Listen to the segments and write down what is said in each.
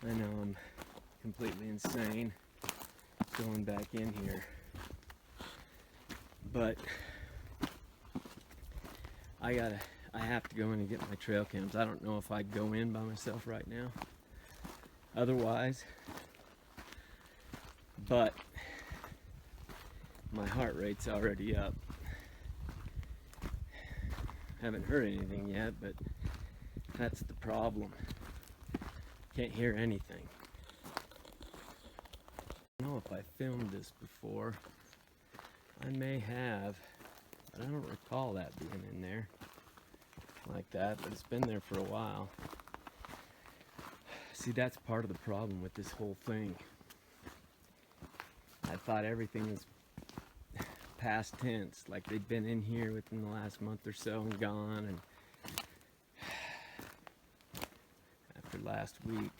I know I'm completely insane going back in here, but I have to go in and get my trail cams. I don't know if I'd go in by myself right now otherwise, but my heart rate's already up. Haven't heard anything yet, but that's the problem. Can't hear anything. I don't know if I filmed this before. I may have, but I don't recall that being in there like that, but it's been there for a while. See, that's part of the problem with this whole thing. I thought everything was past tense, like they'd been in here within the last month or so and gone, and after last week,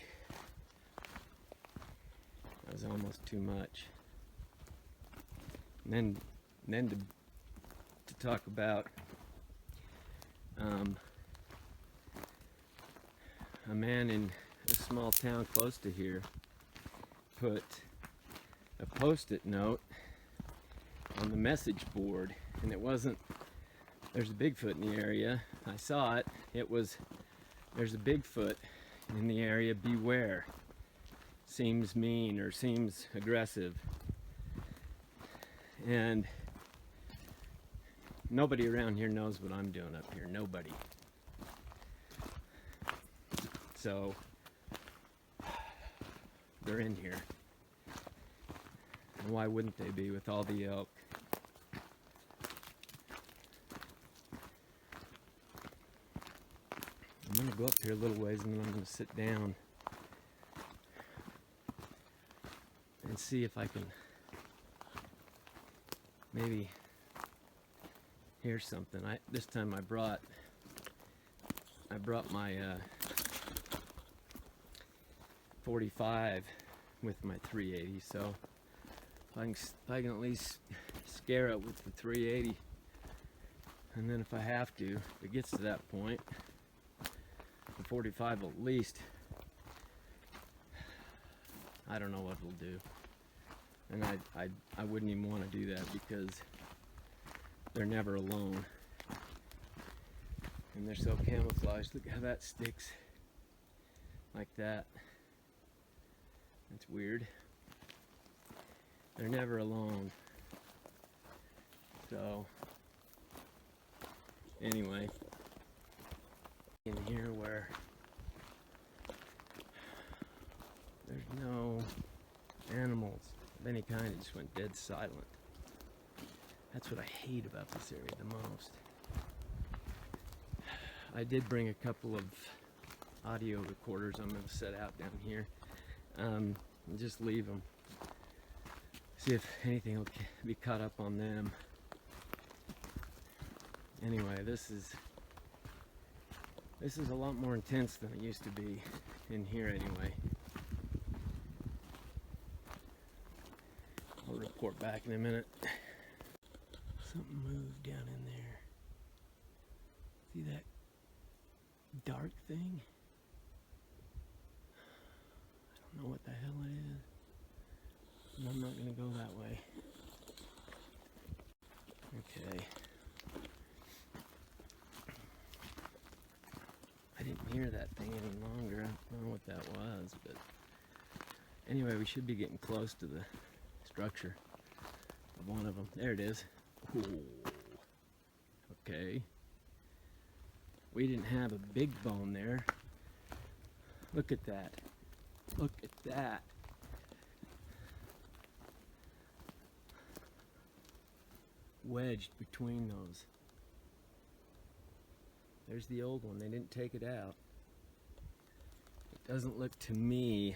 that was almost too much. And then to talk about a man in a small town close to here put a post-it note on the message board, and it wasn't, there's a Bigfoot in the area. I saw it. It was, there's a Bigfoot in the area, beware. Seems mean or seems aggressive. And nobody around here knows what I'm doing up here. Nobody. So they're in here. And why wouldn't they be with all the elk? I'm gonna go up here a little ways and then I'm gonna sit down and see if I can maybe hear something. This time I brought my 45 with my 380, so if I can at least scare it with the 380, and then if I have to, if it gets to that point, the 45 will at least, I don't know what it'll do. And I wouldn't even want to do that because they're never alone. And they're so camouflaged. Look how that sticks like that. That's weird. They're never alone. So anyway, in here where there's no animals of any kind, it just went dead silent. That's what I hate about this area the most. I did bring a couple of audio recorders I'm going to set out down here and just leave them. See if anything will be caught up on them. Anyway, this is a lot more intense than it used to be in here anyway. I'll report back in a minute. Something moved down in there. See that dark thing? I don't know what the hell it is. And I'm not going to go that way. Okay. I didn't hear that thing any longer. I don't know what that was, but anyway, we should be getting close to the structure of one of them. There it is. Ooh. Okay. We didn't have a big bone there. Look at that. Look at that. Wedged between those. There's the old one. They didn't take it out. It doesn't look to me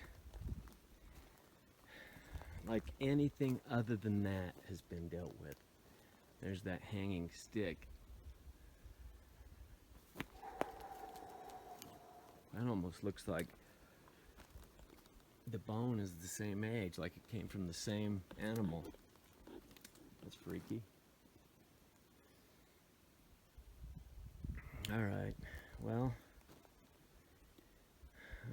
like anything other than that has been dealt with. There's that hanging stick. That almost looks like the bone is the same age, like it came from the same animal. That's freaky. Alright, well,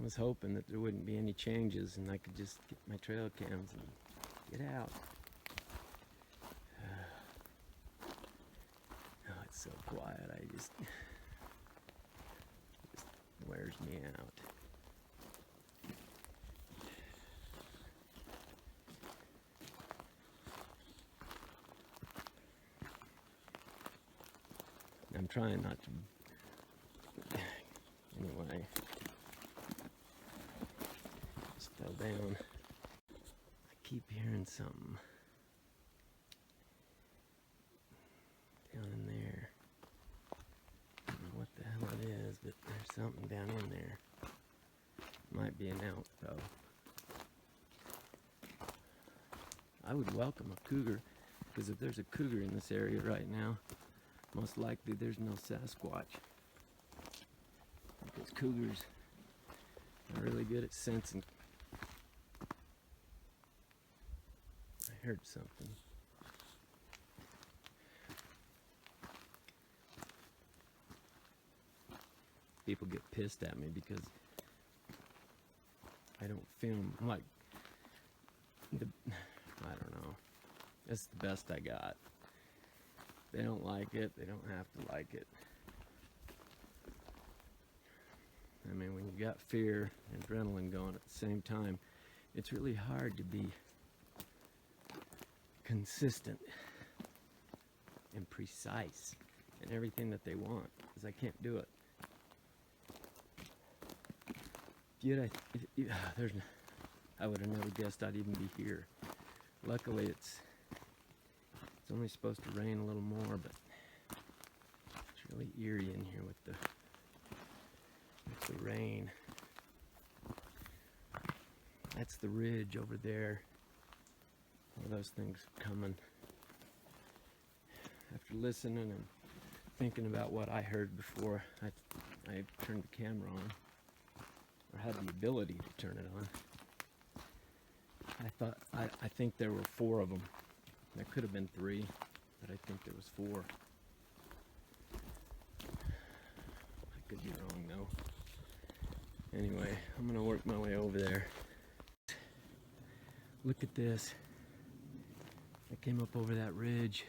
I was hoping that there wouldn't be any changes and I could just get my trail cams and get out. Oh, it's so quiet. It just wears me out. I'm trying not to. Anyway, just fell down. I keep hearing something down in there. I don't know what the hell it is, but there's something down in there. Might be an elk, though. I would welcome a cougar, because if there's a cougar in this area right now, most likely there's no Sasquatch. Because cougars are really good at sensing. I heard something. People get pissed at me because I don't film. I don't know. That's the best I got. They don't like it, they don't have to like it. I mean, when you got fear and adrenaline going at the same time, it's really hard to be consistent and precise in everything that they want, because I can't do it. I would have never guessed I'd even be here. Luckily, it's only supposed to rain a little more, but it's really eerie in here with the rain. That's the ridge over there. All those things coming. After listening and thinking about what I heard before I turned the camera on, or had the ability to turn it on, I think there were 4 of them. There could have been 3, but I think there was 4. I could be wrong though. Anyway, I'm gonna work my way over there. Look at this. I came up over that ridge.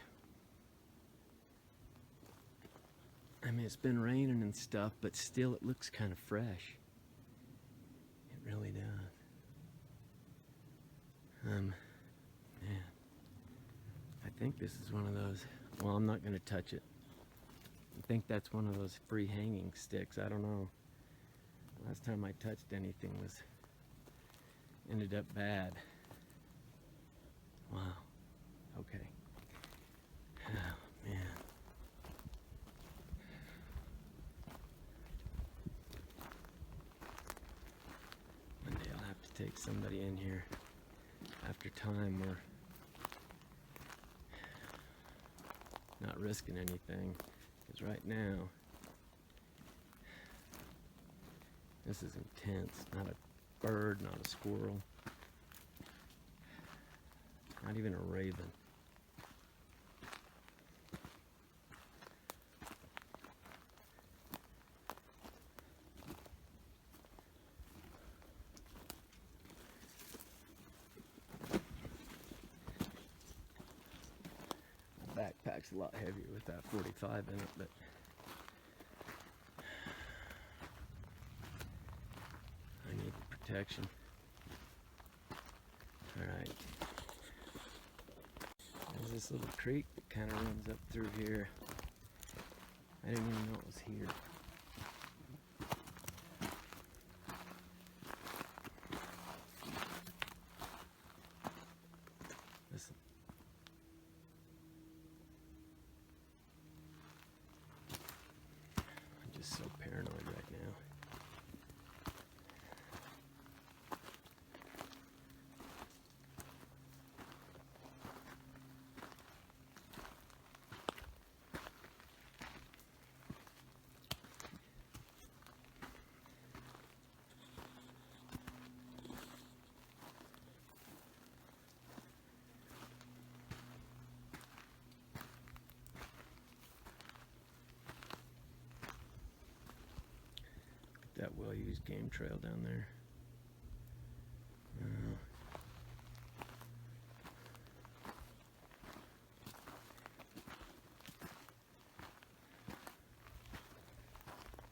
I mean, it's been raining and stuff, but still it looks kind of fresh. It really does. Man, I think this is one of those. Well, I'm not gonna touch it. I think that's one of those free hanging sticks. I don't know. Last time I touched anything ended up bad. Wow. Okay. Oh, man. One day I'll have to take somebody in here after time we're not risking anything, because right now this is intense. Not a bird, not a squirrel, not even a raven. My backpack's a lot heavier with that 45 in it, but I need the protection. Alright. There's this little creek that kind of runs up through here. I didn't even know it was here. Listen. I'm just so paranoid right now. that well-used game trail down there.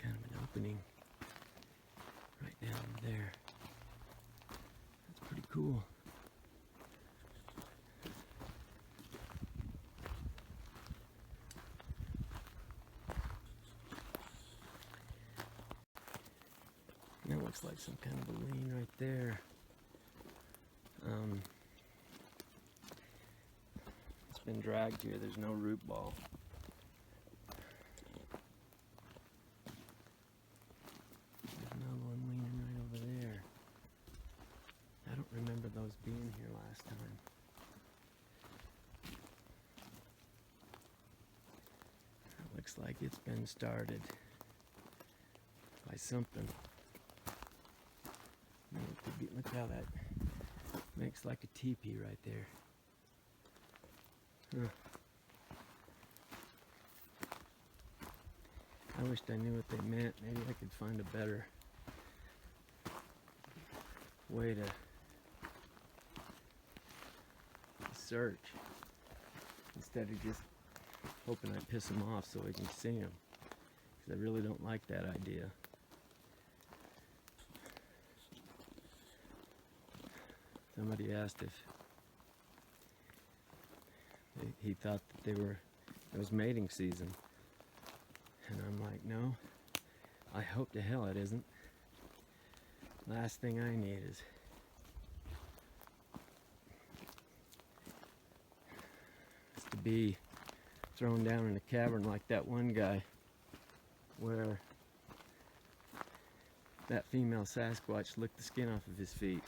Kind of an opening right down there. That's pretty cool. That looks like some kind of a lane right there. It's been dragged here. There's no root ball. There's another one leaning right over there. I don't remember those being here last time. It looks like it's been started by something. Look how that makes like a teepee right there. Huh. I wished I knew what they meant. Maybe I could find a better way to search instead of just hoping I piss them off so I can see them. Because I really don't like that idea. Somebody asked if he thought that it was mating season. And I'm like, no, I hope to hell it isn't. Last thing I need is to be thrown down in a cavern like that one guy where that female Sasquatch licked the skin off of his feet.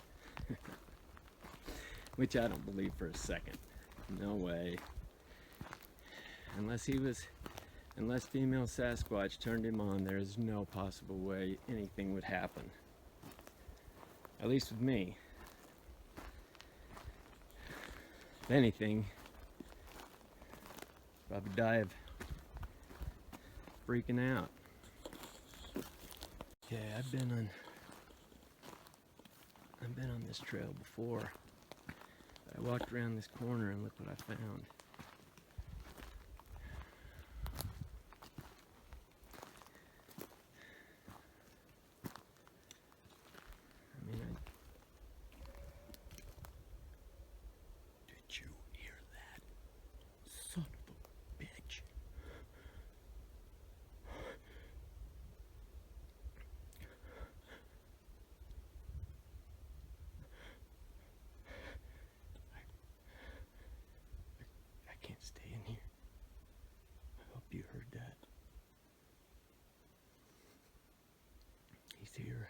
Which I don't believe for a second. No way. Unless female Sasquatch turned him on, there is no possible way anything would happen. At least with me. If anything, probably die of freaking out. Okay, I've been on this trail before. I walked around this corner and look what I found. Did you hear that? Son of a bitch. I can't stay in here. I hope you heard that. He's here.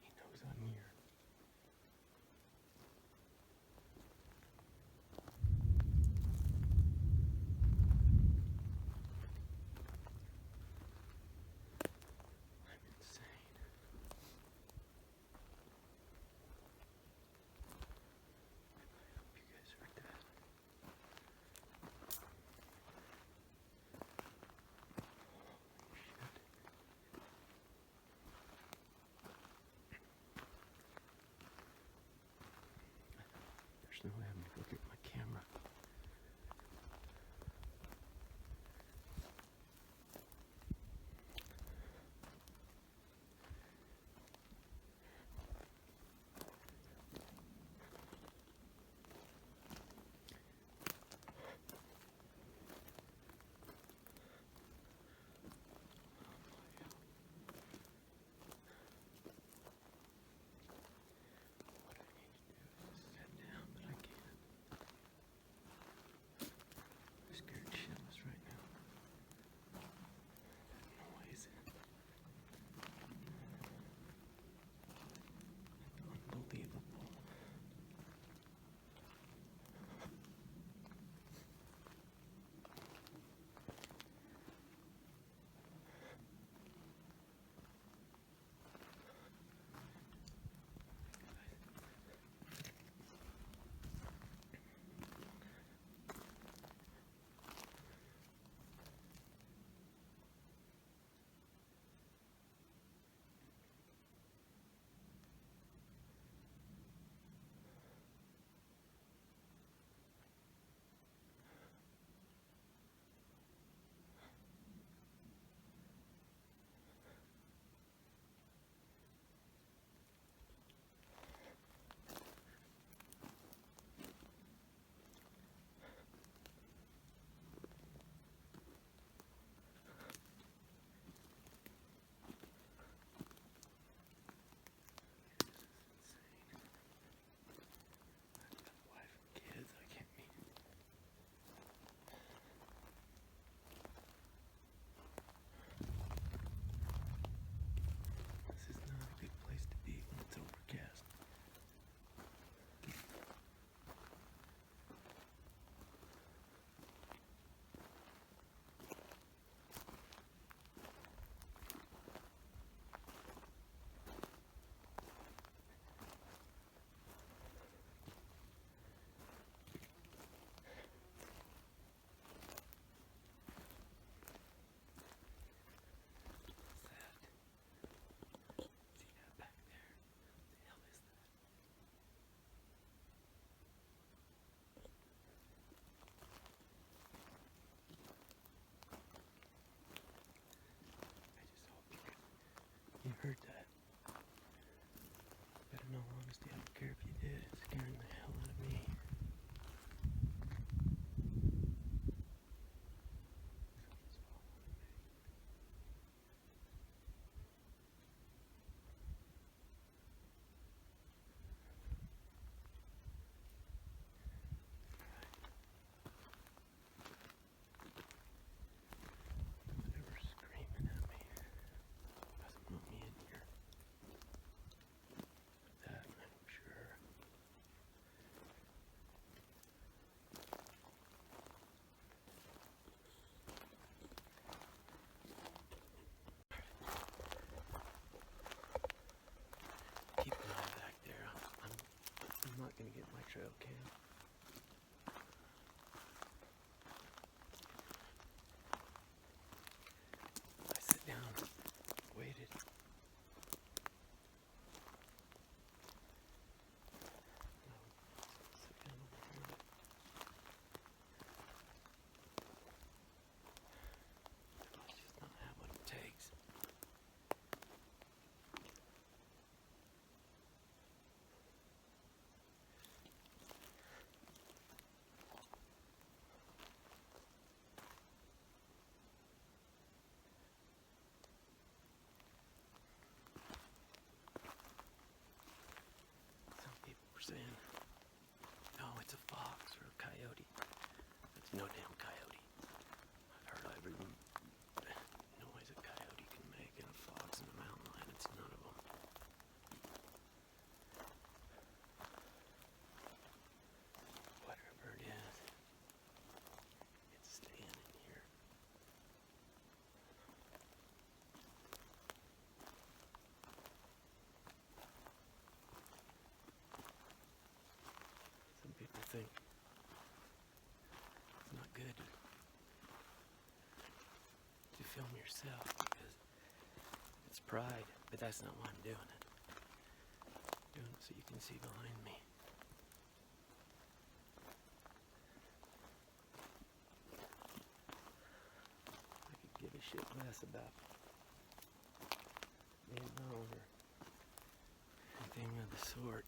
He knows I'm here. I'm insane. I hope you guys heard that. There's no way I'm gonna go get my camera. What I need to do is sit down, but I can't. film yourself because it's pride, but that's not why I'm doing it. I'm doing it so you can see behind me. I could give a shit less about being known or anything of the sort.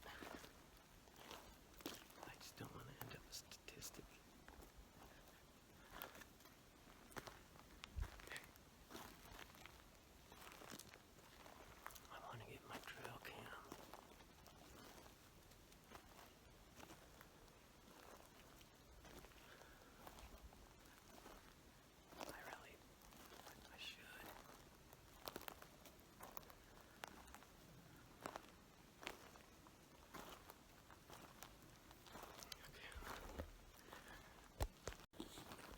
I just don't want to end up a statistic. I want to get my trail cam. I should.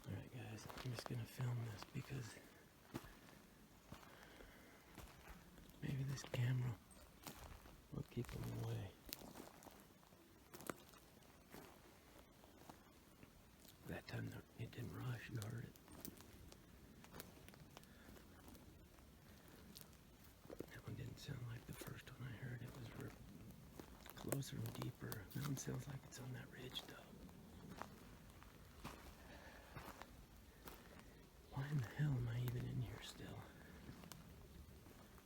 Alright guys, I'm just gonna film this because maybe this camera will keep them away. That time it didn't rush, you heard it. That one didn't sound like the first one I heard. It was closer and deeper. That one sounds like it's on that ridge though. Why in the hell am I even in here still?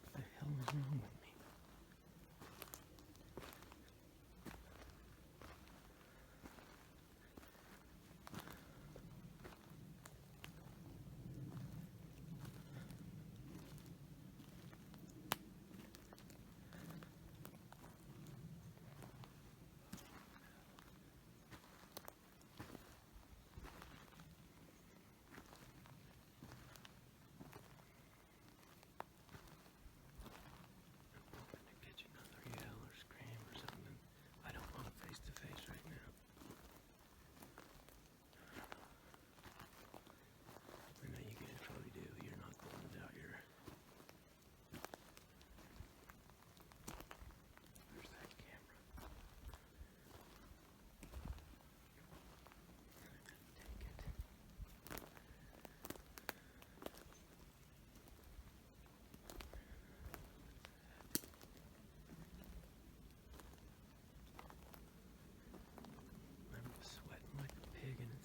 What the hell is wrong with me?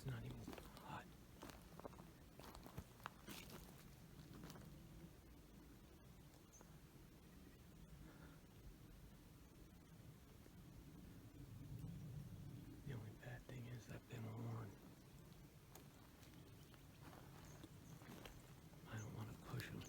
Not even hot. The only bad thing is I've been warned. I don't want to push them.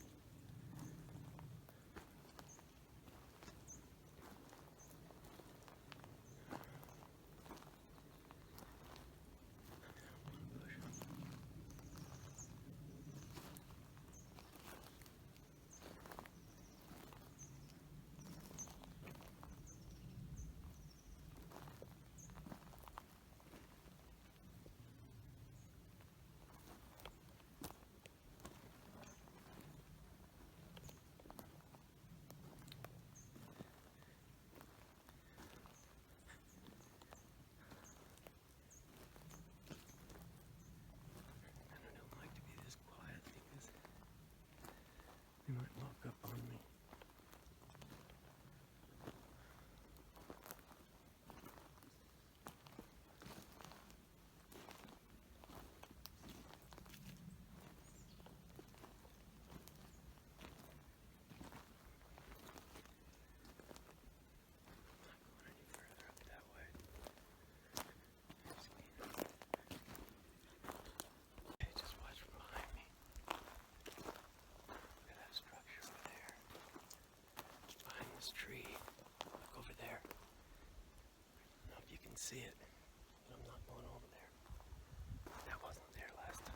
They might walk up on me. Tree. Look over there. I don't know if you can see it, but I'm not going over there. That wasn't there last time.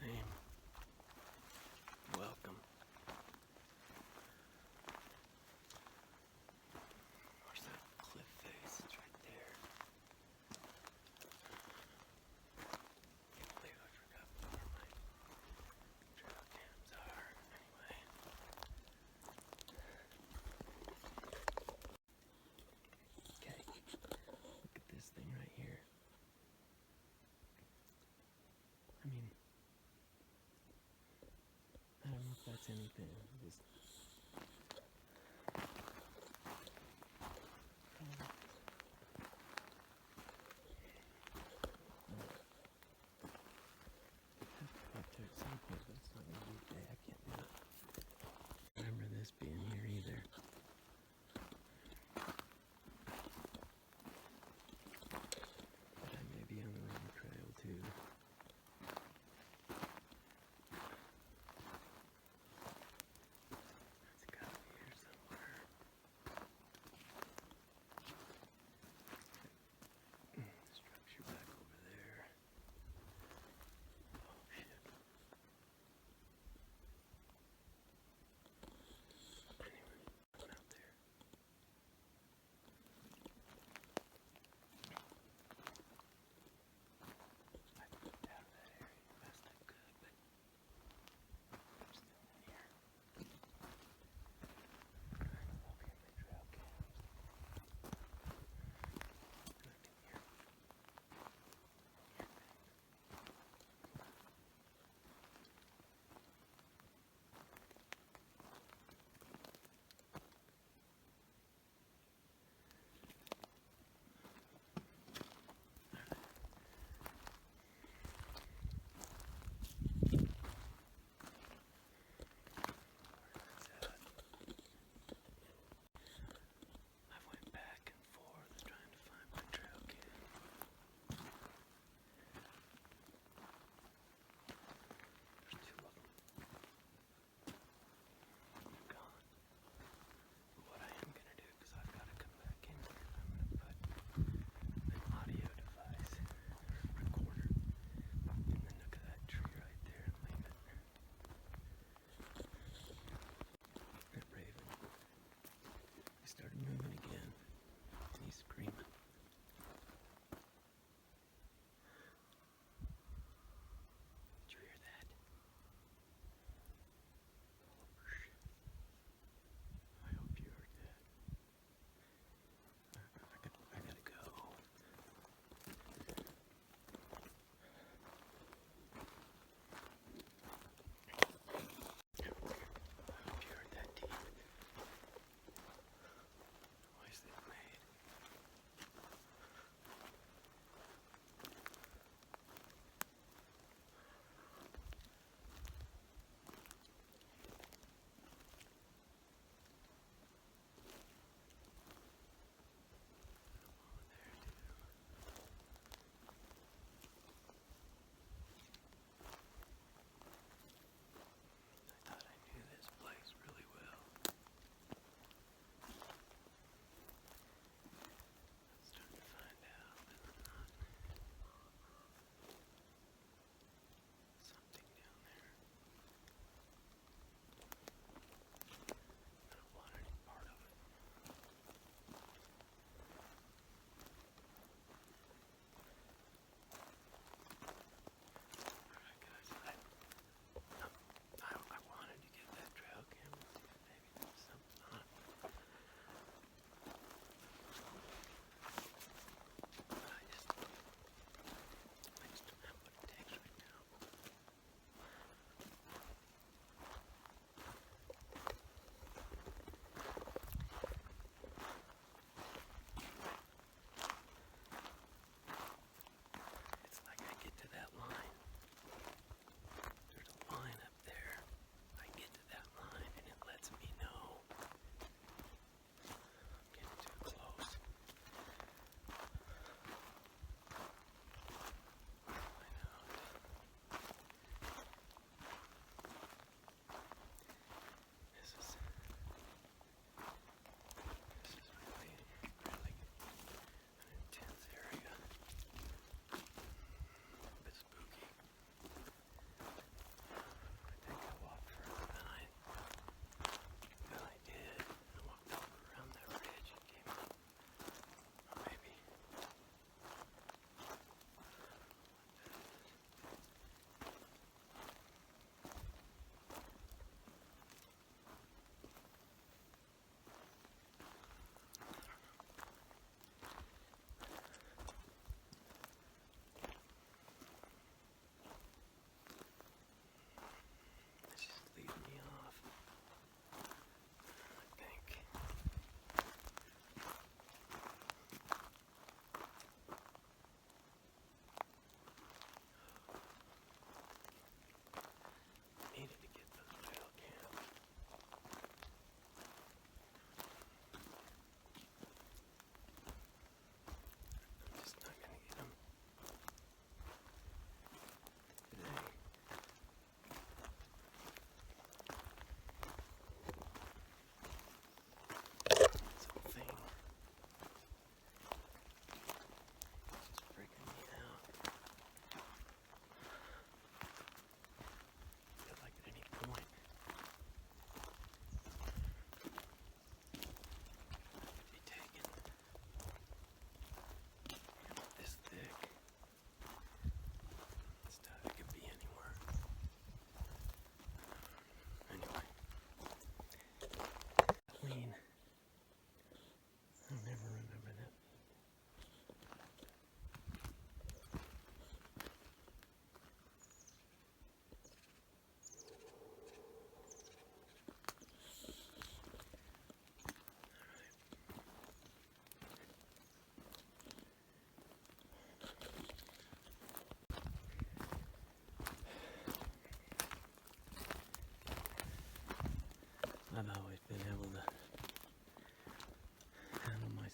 same. Welcome. Where's that cliff face? It's right there. Can't believe I forgot where my trail cams are. Anyway. Okay. Look at this thing right here. I mean, I don't know if that's anything. Just up there at some point, but it's not gonna be today. I can't do it. Remember this being here either. But I may be on the wrong trail too. That's gotta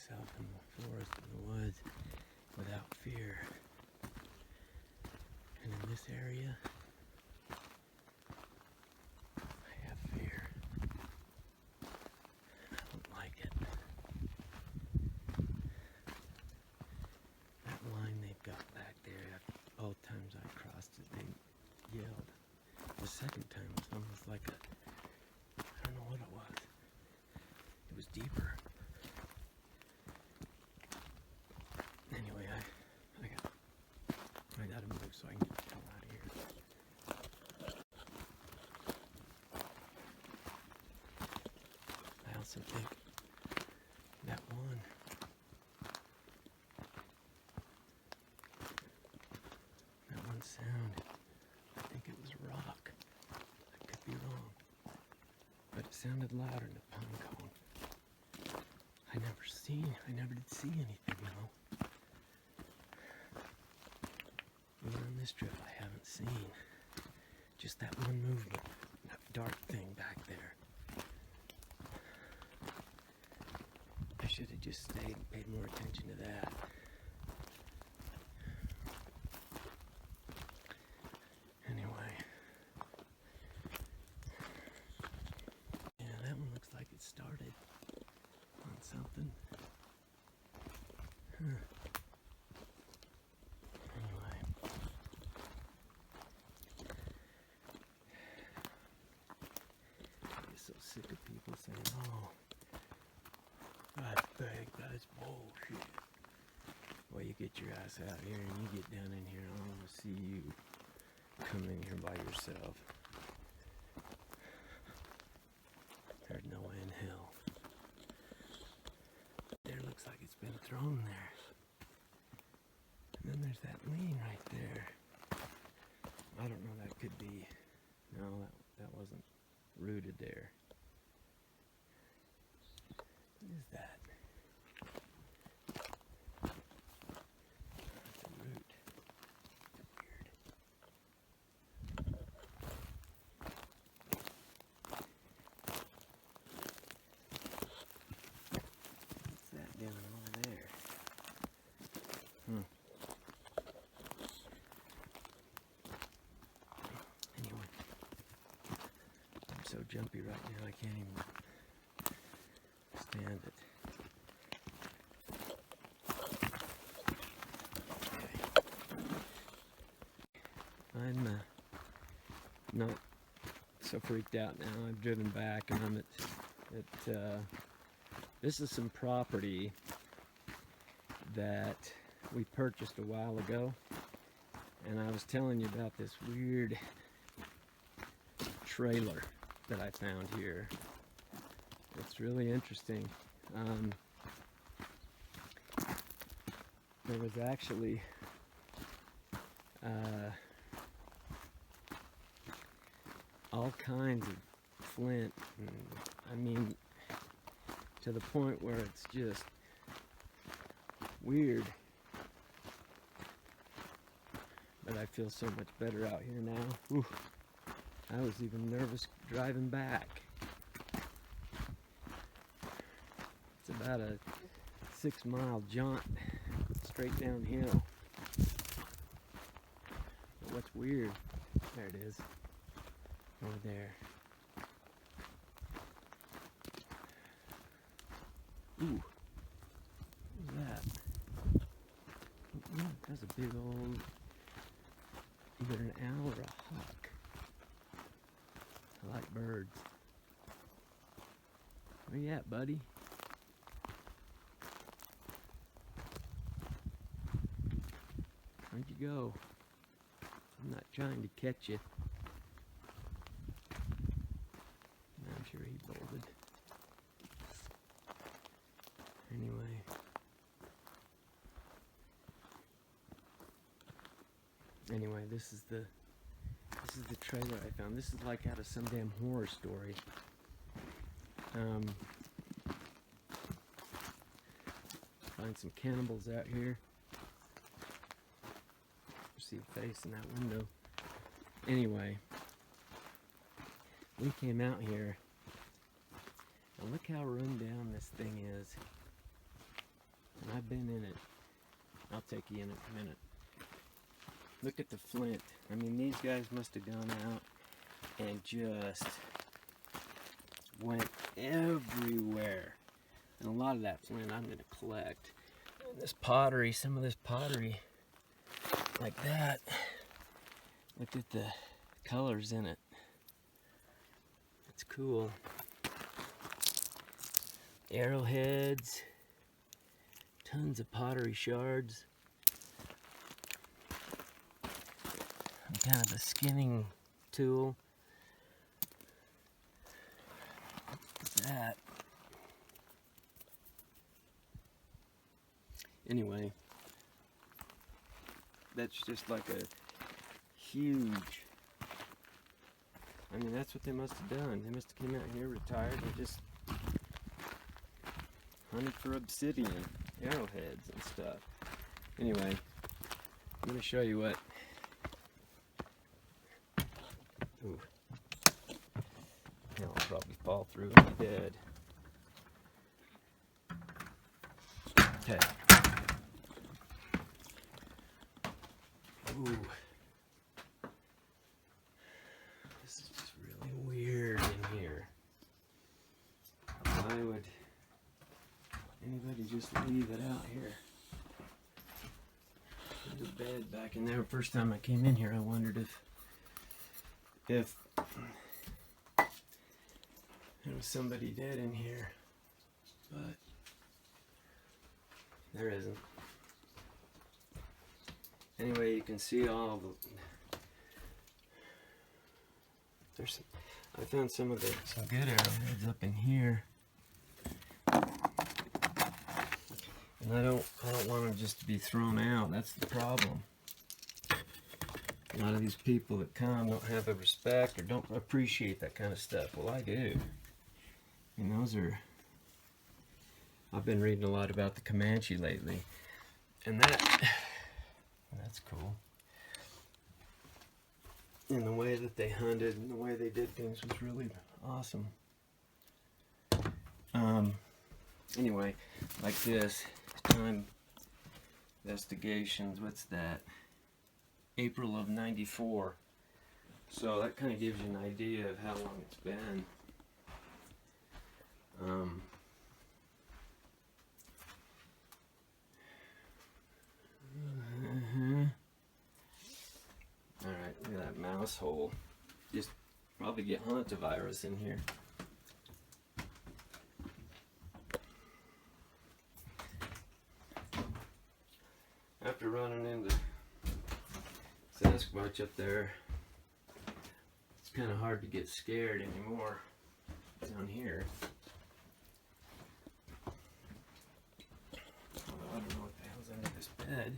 myself in the forest, in the woods, without fear. And in this area, I have fear. And I don't like it. That line they've got back there, both times I crossed it, they yelled. The second time was almost like a, I don't know what it was. It was deeper. Anyway, I gotta move so I can get the hell out of here. I also think that one sound, I think it was rock. I could be wrong, but it sounded louder than a pine cone. I never did see anything, though. Even on this trip, I haven't seen just that one movement, that dark thing back there. I should have just stayed and paid more attention to that. Anyway. Yeah, that one looks like it started on something. Huh. Anyway. I get so sick of people saying, oh, that's fake, that's bullshit. Well, you get your ass out here and you get down in here and I want to see you come in here by yourself. There's no way in hell. There looks like it's been thrown there. And then there's that lean right there. I don't know, that could be, no, that wasn't rooted there. What is that? That's a root. Weird. What's that doing over there? Anyway, I'm so jumpy right now I can't even stand it. I'm not so freaked out now. I've driven back and I'm at this is some property that we purchased a while ago, and I was telling you about this weird trailer that I found here. It's really interesting. There was actually all kinds of flint, and I mean, to the point where it's just weird. But I feel so much better out here now. Whew. I was even nervous driving back. It's about a 6-mile jaunt straight downhill. But what's weird, there it is, over there. Ooh, what's that? Look, that's a big old, either an owl or a hawk. I like birds. Where you at, buddy? Where'd you go? I'm not trying to catch you. I'm sure he bolted. Anyway, this is the trailer I found. This is like out of some damn horror story. Find some cannibals out here. See a face in that window. Anyway, we came out here, and look how run down this thing is. been in it. I'll take you in a minute. Look at the flint. I mean, these guys must have gone out and just went everywhere. And a lot of that flint I'm going to collect. And this pottery, some of this pottery, like that. Look at the colors in it. It's cool. Arrowheads. Tons of pottery shards. And kind of a skinning tool. What's that? Anyway, that's just like a huge. I mean, that's what they must have done. They must have came out here, retired, and just hunted for obsidian, arrowheads, and stuff. Anyway, I'm going to show you what. Ooh. I'll probably fall through and be dead. Okay. Ooh. This is just really weird in here. Why would anybody just leave it out here? There's a bed back in there. First time I came in here, I wondered if there was somebody dead in here, but there isn't. Anyway, you can see all of the. I found some good arrowheads up in here, and I don't want them just to be thrown out. That's the problem. A lot of these people that come don't have a respect or don't appreciate that kind of stuff. Well, I do. And those are. I've been reading a lot about the Comanche lately, and that's cool. And the way that they hunted and the way they did things was really awesome. Anyway, like this, time investigations, what's that? April of '94. So that kind of gives you an idea of how long it's been. Alright, look at that mouse hole. Just probably get hantavirus in here. After running into Sasquatch up there, it's kind of hard to get scared anymore down here. Although I don't know what the hell's under this bed.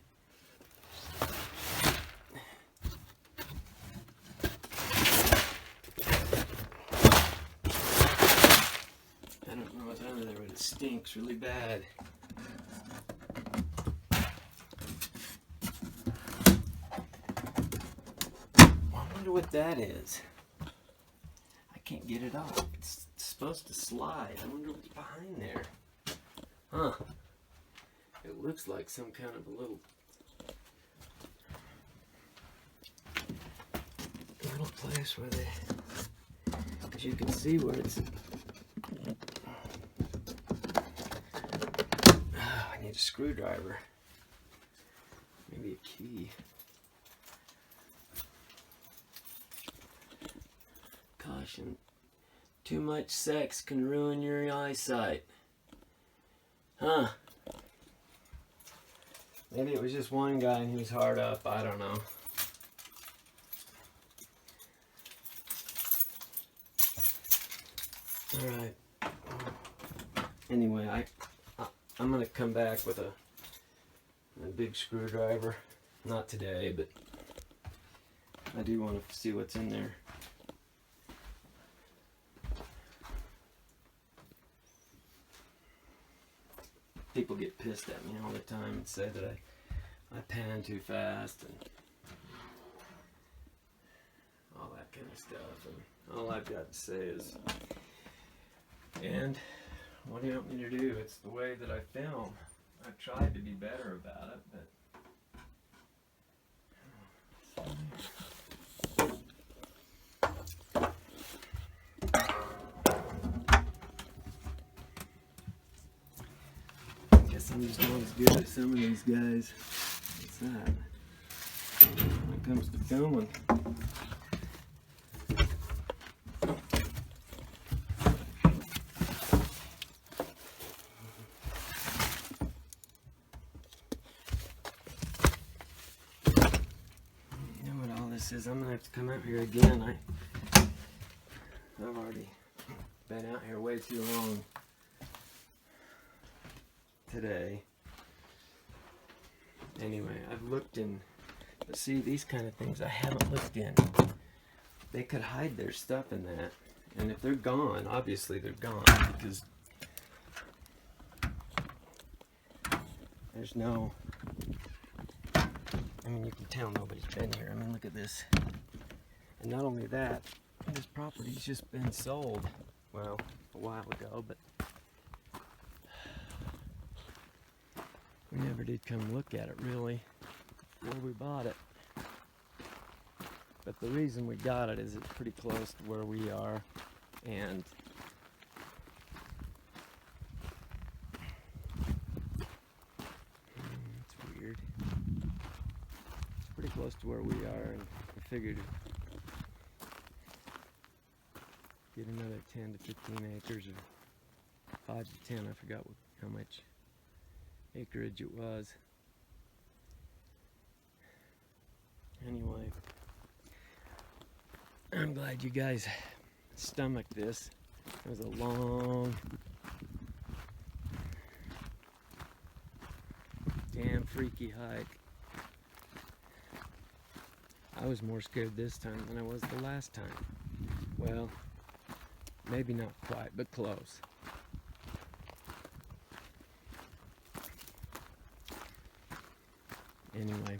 I don't know what's under there, but it stinks really bad. I wonder what that is. I can't get it off. It's supposed to slide. I wonder what's behind there. Huh. It looks like some kind of a little place where they, as you can see where it's, I need a screwdriver, maybe a key. Caution, too much sex can ruin your eyesight. Huh. Maybe it was just one guy and he was hard up, I don't know. Alright. Anyway, I'm going to come back with a big screwdriver. Not today, but I do want to see what's in there. People get pissed at me all the time and say that I pan too fast and all that kind of stuff. And all I've got to say is, and what do you want me to do? It's the way that I film. I I've tried to be better about it, but I guess I'm just not as good as some of these guys. What's that? When it comes to filming. Is I'm gonna have to come out here again. I've already been out here way too long today. Anyway, I've looked in, but see, these kind of things I haven't looked in. They could hide their stuff in that, and if they're gone, obviously they're gone because there's no. I mean, you can tell nobody's been here. I mean, look at this. And not only that, this property's just been sold. Well, a while ago, but we never did come look at it, really, before we bought it. But the reason we got it is it's pretty close to where we are, and it's weird. Pretty close to where we are, and I figured get another 10 to 15 acres, or 5 to 10, I forgot how much acreage it was. Anyway, I'm glad you guys stomached this. It was a long, damn freaky hike. I was more scared this time than I was the last time. Well, maybe not quite, but close. Anyway,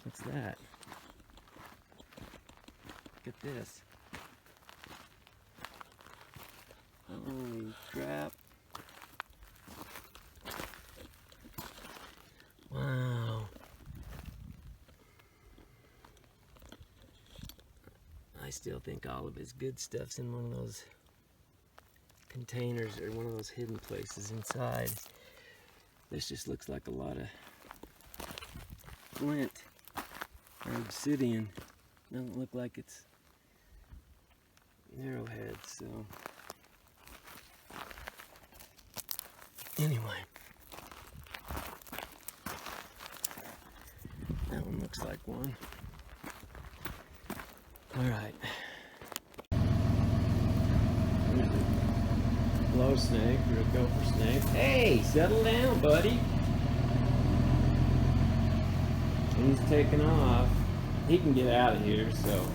what's that? Look at this. Holy crap. Wow. I still think all of his good stuff's in one of those containers or one of those hidden places inside. This just looks like a lot of flint or obsidian. Doesn't look like it's arrowhead, so anyway, that one looks like one. All right. Glow snake or a gopher snake. Hey, settle down, buddy. He's taking off. He can get out of here, so